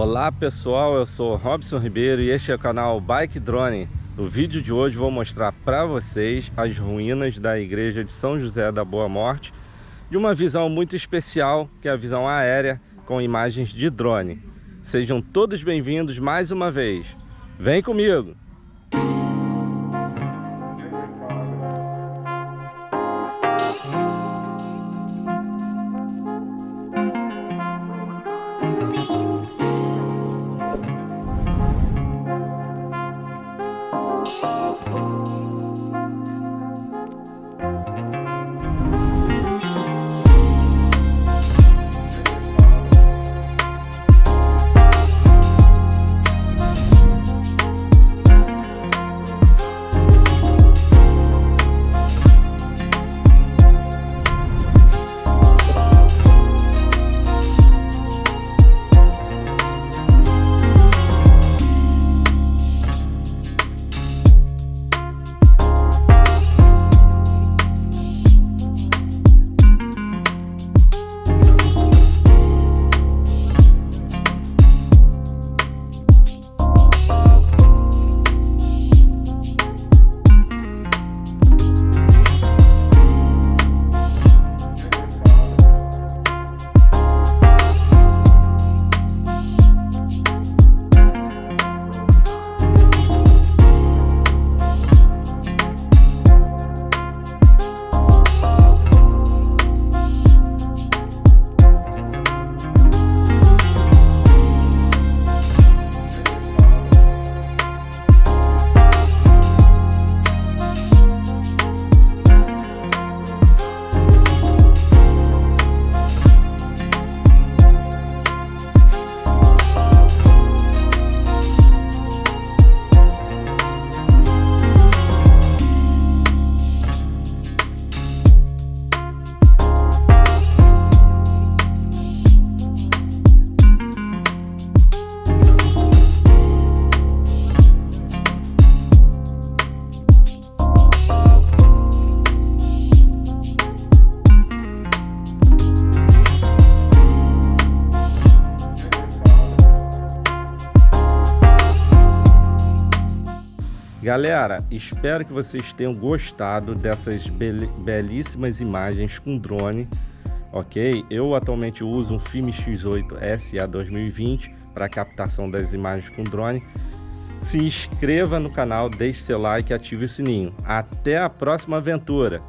Olá pessoal, eu sou Robson Ribeiro e este é o canal Bike Drone. No vídeo de hoje vou mostrar para vocês as ruínas da igreja de São José da Boa Morte, de uma visão muito especial, que é a visão aérea com imagens de drone. Sejam todos bem-vindos mais uma vez. Vem comigo! Galera, espero que vocês tenham gostado dessas belíssimas imagens com drone, ok? Eu atualmente uso um Filme X8 SA 2020 para captação das imagens com drone. Se inscreva no canal, deixe seu like e ative o sininho. Até a próxima aventura!